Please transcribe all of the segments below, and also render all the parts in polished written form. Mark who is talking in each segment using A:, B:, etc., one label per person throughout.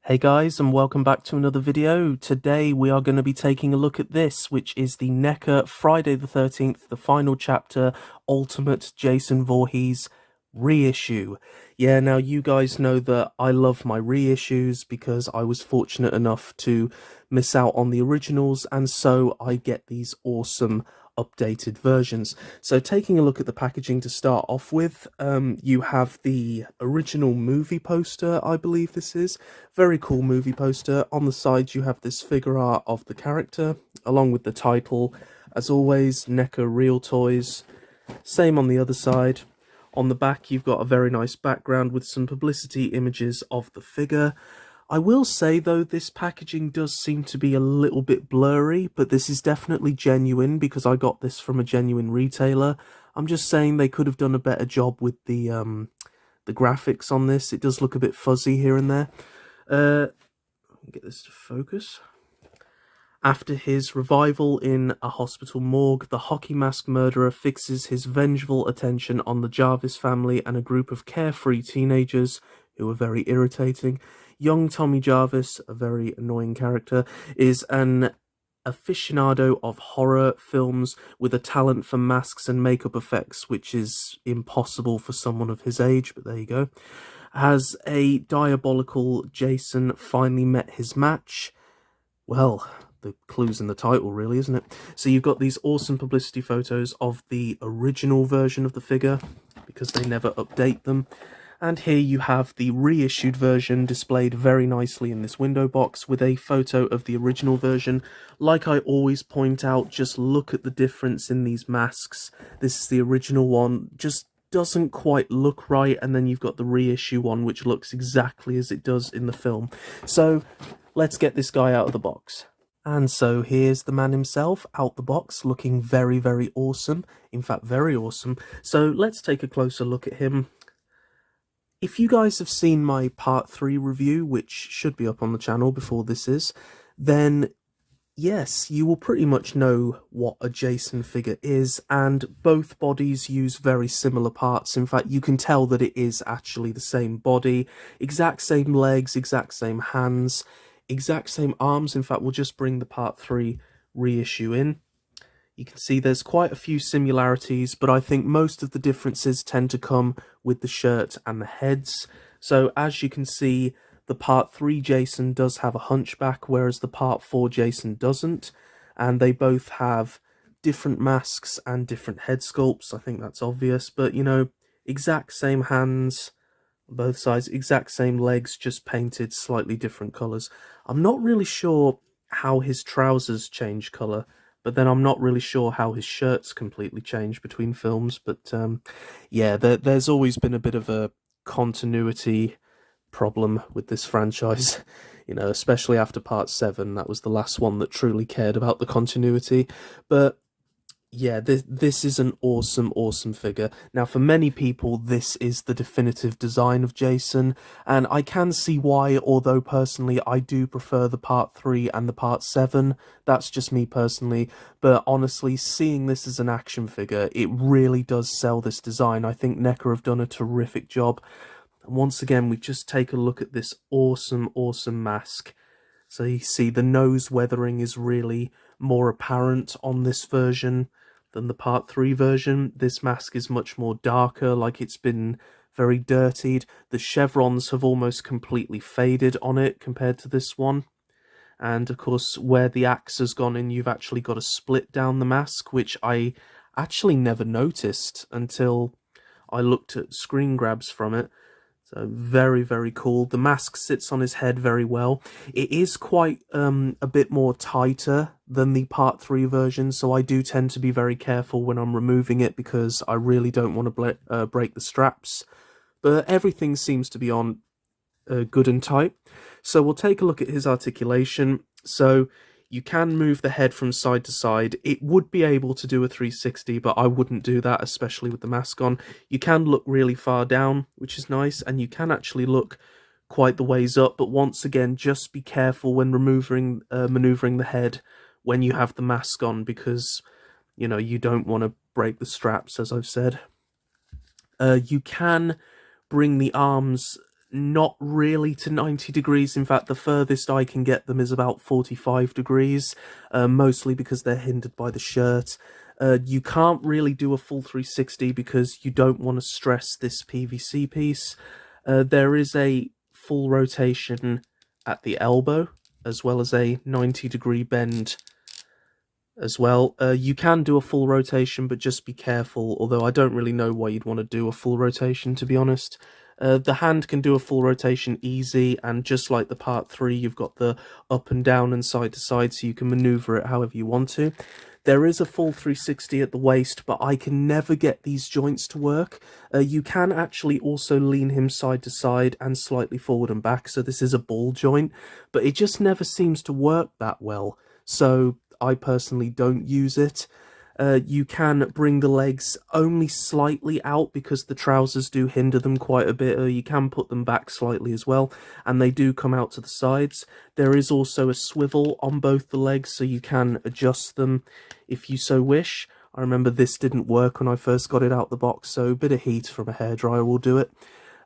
A: Hey guys, and welcome back to another video. Today we are going to be taking a look at this, which is the NECA Friday the 13th, the final chapter, Ultimate Jason Voorhees reissue. Yeah, now you guys know that I love my reissues because I was fortunate enough to miss out on the originals, and so I get these awesome updated versions. So taking a look at the packaging to start off with, you have the original movie poster, I believe this is. Very cool movie poster. On the side you have this figure art of the character, along with the title. As always, NECA Real Toys. Same on the other side. On the back you've got a very nice background with some publicity images of the figure. I will say, though, this packaging does seem to be a little bit blurry, but this is definitely genuine because I got this from a genuine retailer. I'm just saying they could have done a better job with the graphics on this. It does look a bit fuzzy here and there. Get this to focus. After his revival in a hospital morgue, the hockey mask murderer fixes his vengeful attention on the Jarvis family and a group of carefree teenagers who are very irritating. Young Tommy Jarvis, a very annoying character, is an aficionado of horror films with a talent for masks and makeup effects, which is impossible for someone of his age, but there you go. Has a diabolical Jason finally met his match? Well, the clue's in the title, really, isn't it? So you've got these awesome publicity photos of the original version of the figure, because they never update them. And here you have the reissued version displayed very nicely in this window box with a photo of the original version. Like I always point out, just look at the difference in these masks. This is the original one, just doesn't quite look right, and then you've got the reissue one which looks exactly as it does in the film. So let's get this guy out of the box. And so here's the man himself out the box, looking very, very awesome. In fact, very awesome. So let's take a closer look at him. If you guys have seen my part 3 review, which should be up on the channel before this is, then yes, you will pretty much know what a Jason figure is, and both bodies use very similar parts. In fact, you can tell that it is actually the same body, exact same legs, exact same hands, exact same arms. In fact, we'll just bring the part 3 reissue in. You can see there's quite a few similarities, but I think most of the differences tend to come with the shirt and the heads. So as you can see, the part 3 Jason does have a hunchback, whereas the part 4 Jason doesn't. And they both have different masks and different head sculpts. I think that's obvious, but you know, exact same hands on both sides, exact same legs, just painted slightly different colours. I'm not really sure how his trousers change colour, but then I'm not really sure how his shirts completely change between films. But yeah, there's always been a bit of a continuity problem with this franchise, you know, especially after part 7. That was the last one that truly cared about the continuity. But yeah, this is an awesome figure. Now, for many people, this is the definitive design of Jason, and I can see why, although personally I do prefer the part 3 and the part 7. That's just me personally, but honestly, seeing this as an action figure, it really does sell this design. I think NECA have done a terrific job. And once again, we just take a look at this awesome mask. So you see the nose weathering is really more apparent on this version than the part 3 version. This mask is much more darker, like it's been very dirtied. The chevrons have almost completely faded on it compared to this one. And of course, where the axe has gone in, you've actually got a split down the mask, which I actually never noticed until I looked at screen grabs from it. So very cool. The mask sits on his head very well. It is quite a bit more tighter than the part 3 version, so I do tend to be very careful when I'm removing it because I really don't want to break the straps. But everything seems to be on good and tight. So we'll take a look at his articulation. So you can move the head from side to side. It would be able to do a 360, but I wouldn't do that, especially with the mask on. You can look really far down, which is nice, and you can actually look quite the ways up, but once again, just be careful when maneuvering the head when you have the mask on, because, you know, you don't want to break the straps, as I've said. You can bring the arms not really to 90 degrees. In fact, the furthest I can get them is about 45 degrees, mostly because they're hindered by the shirt. You can't really do a full 360 because you don't want to stress this PVC piece. There is a full rotation at the elbow, as well as a 90-degree bend as well. You can do a full rotation, but just be careful, although I don't really know why you'd want to do a full rotation, to be honest. The hand can do a full rotation easy, and just like the part 3, you've got the up and down and side to side, so you can maneuver it however you want to. There is a full 360 at the waist, but I can never get these joints to work. You can actually also lean him side to side and slightly forward and back, so this is a ball joint, but it just never seems to work that well, so I personally don't use it. You can bring the legs only slightly out because the trousers do hinder them quite a bit. You can put them back slightly as well, and they do come out to the sides. There is also a swivel on both the legs, so you can adjust them if you so wish. I remember this didn't work when I first got it out the box, so a bit of heat from a hairdryer will do it.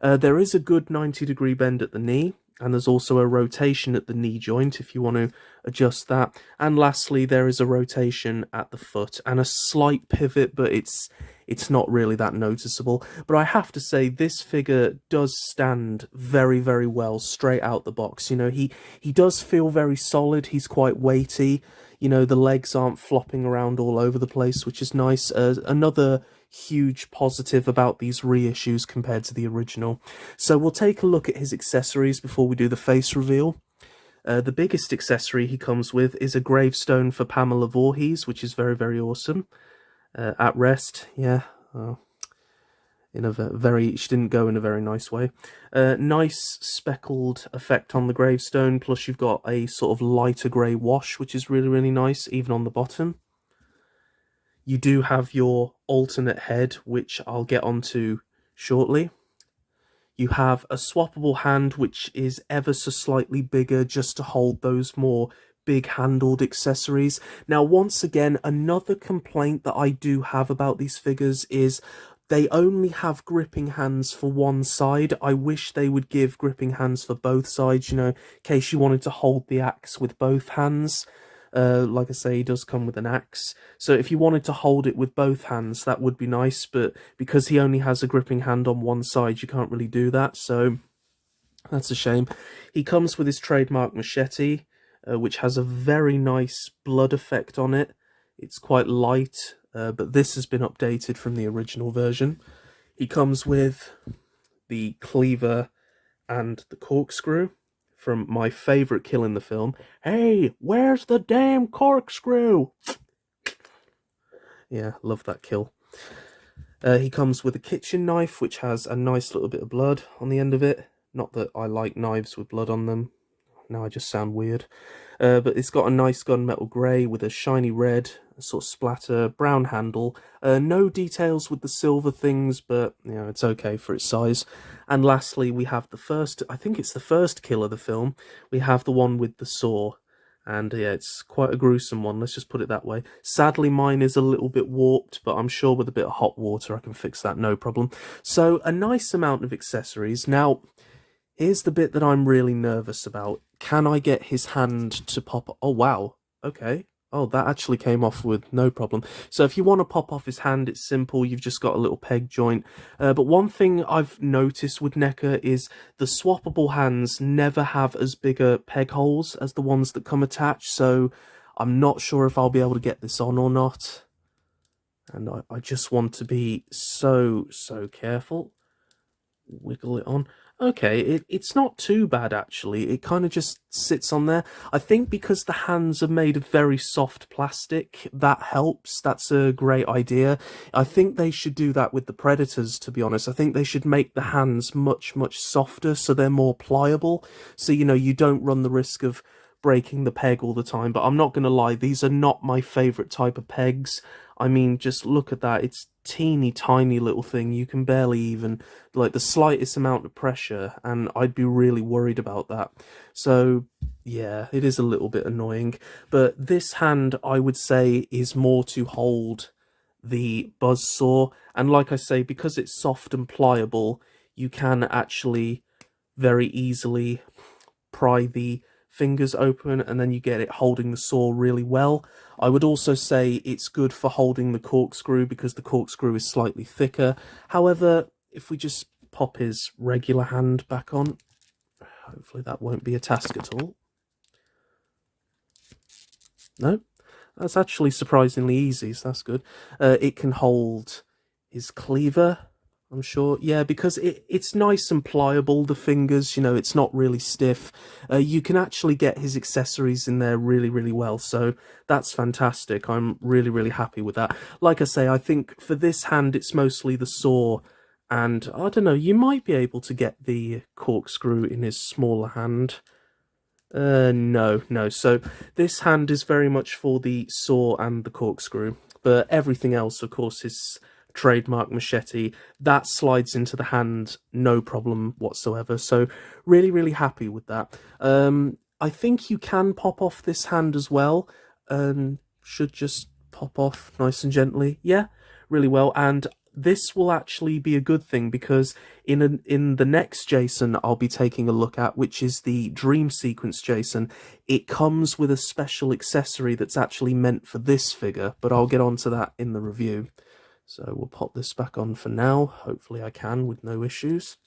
A: There is a good 90-degree bend at the knee, and there's also a rotation at the knee joint if you want to adjust that. And lastly, there is a rotation at the foot and a slight pivot, but it's not really that noticeable. But I have to say, this figure does stand very, very well straight out the box. You know, he does feel very solid. He's quite weighty. You know, the legs aren't flopping around all over the place, which is nice. Another huge positive about these reissues compared to the original. So we'll take a look at his accessories before we do the face reveal. The biggest accessory he comes with is a gravestone for Pamela Voorhees, which is very, very awesome. At rest, yeah. In a very, she didn't go in a very nice way. Nice speckled effect on the gravestone, plus you've got a sort of lighter grey wash, which is really, really nice, even on the bottom. You do have your alternate head, which I'll get onto shortly. You have a swappable hand, which is ever so slightly bigger, just to hold those more big-handled accessories. Now, once again, another complaint that I do have about these figures is they only have gripping hands for one side. I wish they would give gripping hands for both sides, you know, in case you wanted to hold the axe with both hands. Like I say, he does come with an axe, so if you wanted to hold it with both hands, that would be nice, but because he only has a gripping hand on one side, you can't really do that, so that's a shame. He comes with his trademark machete, which has a very nice blood effect on it. It's quite light, but this has been updated from the original version. He comes with the cleaver and the corkscrew from my favourite kill in the film. Hey, where's the damn corkscrew? Yeah, love that kill. He comes with a kitchen knife, which has a nice little bit of blood on the end of it. Not that I like knives with blood on them. Now I just sound weird. But it's got a nice gunmetal grey with a shiny red, sort of splatter, brown handle. No details with the silver things, but you know, it's okay for its size. And lastly, we have the first, I think it's the first kill of the film. We have the one with the saw. And yeah, it's quite a gruesome one, let's just put it that way. Sadly, mine is a little bit warped, but I'm sure with a bit of hot water I can fix that, no problem. So, a nice amount of accessories. Now, here's the bit that I'm really nervous about. Can I get his hand to pop? Oh, wow. Okay. Oh, that actually came off with no problem. So if you want to pop off his hand, it's simple. You've just got a little peg joint. But one thing I've noticed with NECA is the swappable hands never have as bigger peg holes as the ones that come attached. So I'm not sure if I'll be able to get this on or not. And I just want to be so careful. Wiggle it on. Okay, it's not too bad actually. It kind of just sits on there. I think because the hands are made of very soft plastic, that helps. That's a great idea. I think they should do that with the Predators, to be honest. I think they should make the hands much softer so they're more pliable. So, you know, you don't run the risk of breaking the peg all the time. But I'm not going to lie, these are not my favourite type of pegs. I mean, just look at that. It's teeny tiny little thing. You can barely even, like, the slightest amount of pressure, and I'd be really worried about that. So yeah, it is a little bit annoying, but this hand I would say is more to hold the buzzsaw, and like I say, because it's soft and pliable, you can actually very easily pry the fingers open, and then you get it holding the saw really well. I would also say it's good for holding the corkscrew because the corkscrew is slightly thicker. However, if we just pop his regular hand back on, hopefully that won't be a task at all. No, that's actually surprisingly easy, so that's good. It can hold his cleaver, I'm sure. Yeah, because it's nice and pliable, the fingers, you know, it's not really stiff. You can actually get his accessories in there really, really well, so that's fantastic. I'm really, really happy with that. Like I say, I think for this hand, it's mostly the saw, and I don't know, you might be able to get the corkscrew in his smaller hand. No. So this hand is very much for the saw and the corkscrew, but everything else, of course, is trademark machete. That slides into the hand, no problem whatsoever. So really, really happy with that. I think you can pop off this hand as well. Should just pop off nice and gently. Yeah, really well. And this will actually be a good thing because in the next Jason I'll be taking a look at, which is the dream sequence Jason, it comes with a special accessory that's actually meant for this figure, but I'll get onto that in the review. So we'll pop this back on for now. Hopefully I can with no issues.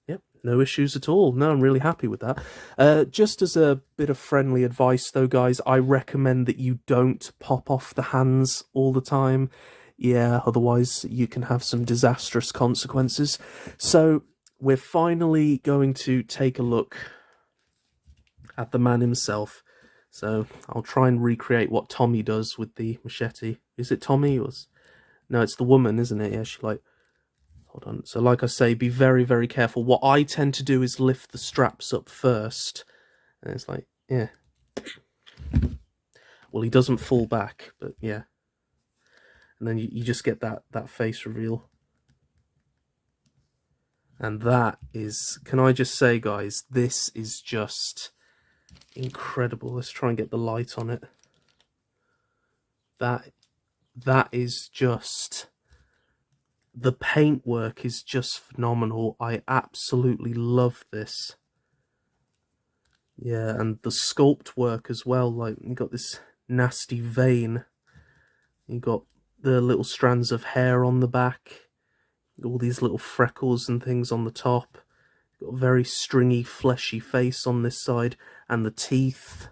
A: Yep, no issues at all. No, I'm really happy with that. Just as a bit of friendly advice though, guys, I recommend that you don't pop off the hands all the time. Yeah, otherwise you can have some disastrous consequences. So we're finally going to take a look at the man himself. So I'll try and recreate what Tommy does with the machete. Is it Tommy? No, it's the woman, isn't it? Yeah, she like... Hold on. So like I say, be very, very careful. What I tend to do is lift the straps up first. And it's like, yeah. Well, he doesn't fall back, but yeah. And then you just get that face reveal. And that is, can I just say, guys, this is just incredible. Let's try and get the light on it. That is just, the paintwork is just phenomenal. I absolutely love this. Yeah, and the sculpt work as well. Like, you got this nasty vein. You got the little strands of hair on the back, all these little freckles and things on the top. Got a very stringy, fleshy face on this side, and the teeth,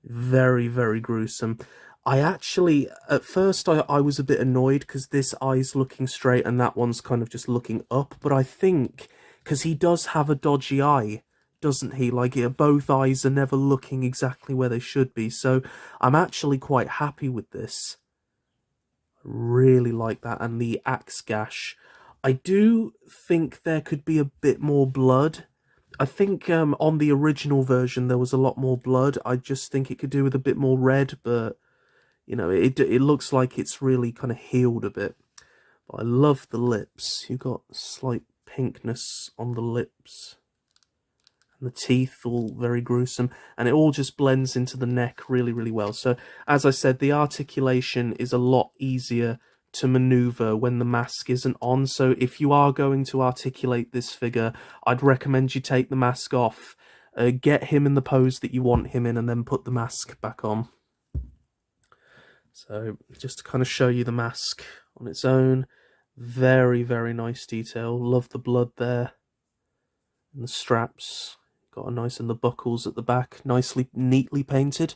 A: very, very gruesome. I actually, at first, I was a bit annoyed because this eye's looking straight and that one's kind of just looking up, but I think, because he does have a dodgy eye, doesn't he? Like, both eyes are never looking exactly where they should be, so I'm actually quite happy with this. Really like that. And the axe gash, I do think there could be a bit more blood. I think on the original version there was a lot more blood. I just think it could do with a bit more red, but you know, it looks like it's really kind of healed a bit. But I love the lips. You've got slight pinkness on the lips. The teeth all very gruesome, and it all just blends into the neck really, really well. So as I said, the articulation is a lot easier to maneuver when the mask isn't on. So if you are going to articulate this figure, I'd recommend you take the mask off, get him in the pose that you want him in, and then put the mask back on. So just to kind of show you the mask on its own, very, very nice detail. Love the blood there and the straps. Got a nice, and the buckles at the back, nicely, neatly painted.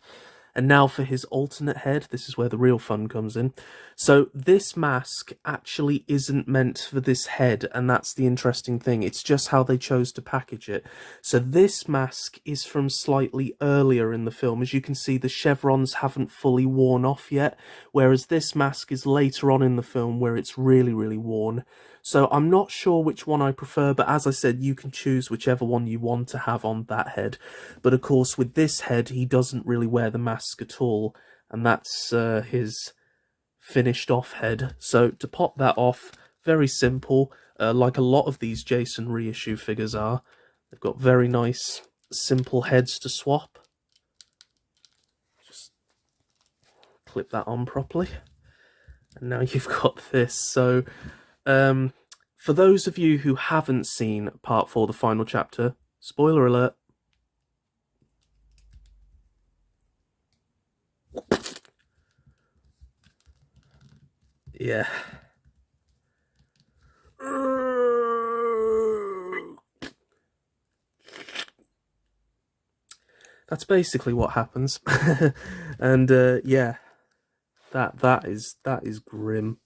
A: And now for his alternate head, this is where the real fun comes in. So this mask actually isn't meant for this head, and that's the interesting thing. It's just how they chose to package it. So this mask is from slightly earlier in the film. As you can see, the chevrons haven't fully worn off yet, whereas this mask is later on in the film where it's really, really worn. So I'm not sure which one I prefer, but as I said, you can choose whichever one you want to have on that head. But of course, with this head, he doesn't really wear the mask at all, and that's his finished off head. So to pop that off, very simple, like a lot of these Jason reissue figures are. They've got very nice, simple heads to swap. Just clip that on properly. And now you've got this. So For those of you who haven't seen part 4, the final chapter, spoiler alert. Yeah. That's basically what happens. And yeah, that is grim.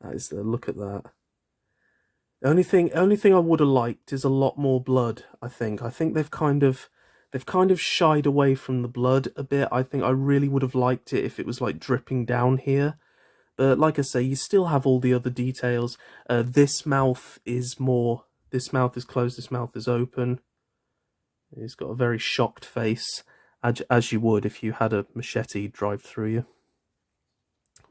A: That is look at that. The only thing I would have liked is a lot more blood. I think they've kind of shied away from the blood a bit. I think I really would have liked it if it was like dripping down here. But like I say, you still have all the other details. This mouth is more. This mouth is closed. This mouth is open. He's got a very shocked face, as you would if you had a machete drive through you.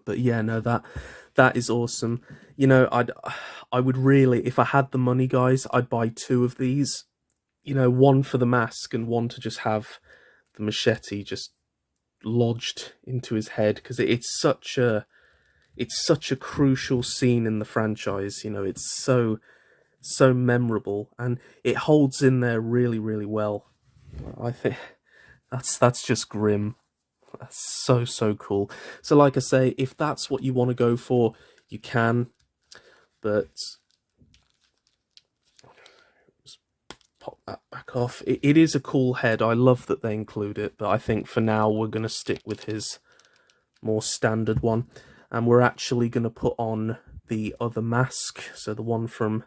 A: But yeah, no, that is awesome. You know, I would really, if I had the money, guys, I'd buy 2 of these. You know, one for the mask and one to just have the machete just lodged into his head, because it's such a crucial scene in the franchise. You know, it's so memorable, and it holds in there really, really well. I think that's just grim. That's so cool. So like I say, if that's what you want to go for, you can, but just pop that back off. It is a cool head. I love that they include it, but I think for now we're going to stick with his more standard one, and we're actually going to put on the other mask, so the one from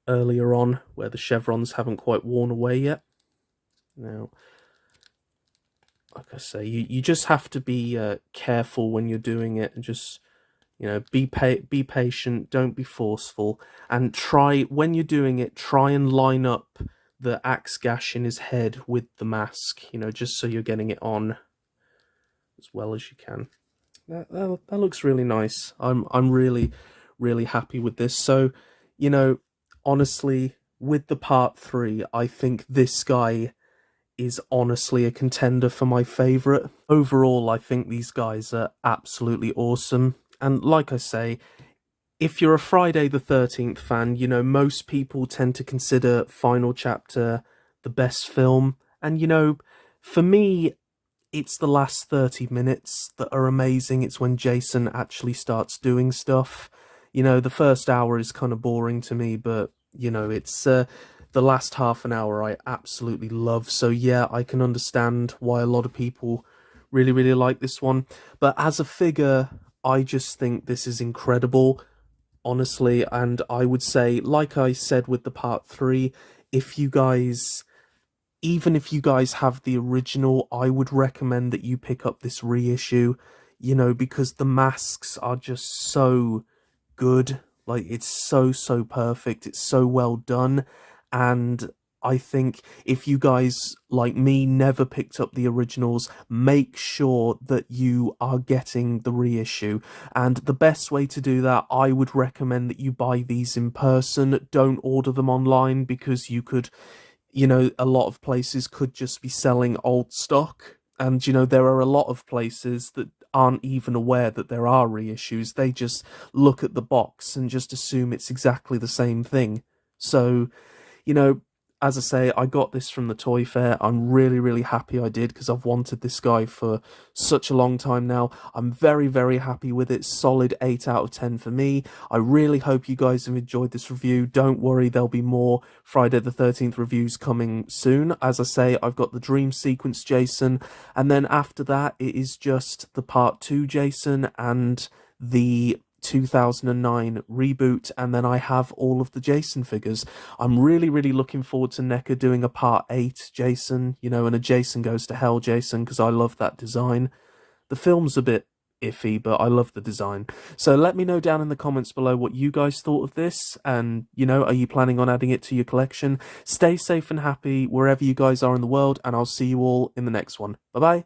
A: earlier on where the chevrons haven't quite worn away yet. Now, like I say, you just have to be careful when you're doing it, and just, you know, be patient, don't be forceful, and try, when you're doing it, try and line up the axe gash in his head with the mask, you know, just so you're getting it on as well as you can. That looks really nice. I'm really happy with this. So, you know, honestly, with the part 3, I think this guy is honestly a contender for my favourite. Overall, I think these guys are absolutely awesome. And like I say, if you're a Friday the 13th fan, you know, most people tend to consider Final Chapter the best film. And, you know, for me, it's the last 30 minutes that are amazing. It's when Jason actually starts doing stuff. You know, the first hour is kind of boring to me, but, you know, it's the last half an hour I absolutely love. So yeah, I can understand why a lot of people really like this one. But as a figure, I just think this is incredible, honestly. And I would say, like I said with the part 3, if you guys, even if you guys have the original, I would recommend that you pick up this reissue, you know, because the masks are just so good. Like, it's so perfect, it's so well done. And I think if you guys, like me, never picked up the originals, make sure that you are getting the reissue. And the best way to do that, I would recommend that you buy these in person. Don't order them online, because you could, you know, a lot of places could just be selling old stock. And, you know, there are a lot of places that aren't even aware that there are reissues. They just look at the box and just assume it's exactly the same thing. So, you know, as I say, I got this from the toy fair. I'm really happy I did, because I've wanted this guy for such a long time now. I'm very happy with it. Solid 8 out of 10 for me. I really hope you guys have enjoyed this review. Don't worry, there'll be more Friday the 13th reviews coming soon. As I say, I've got the Dream Sequence Jason, and then after that, it is just the Part 2 Jason and the 2009 reboot, and then I have all of the Jason figures. I'm really looking forward to NECA doing a Part 8 Jason, you know, and a Jason Goes to Hell Jason, because I love that design. The film's a bit iffy, but I love the design. So let me know down in the comments below what you guys thought of this, and, you know, are you planning on adding it to your collection? Stay safe and happy wherever you guys are in the world, and I'll see you all in the next one. Bye bye.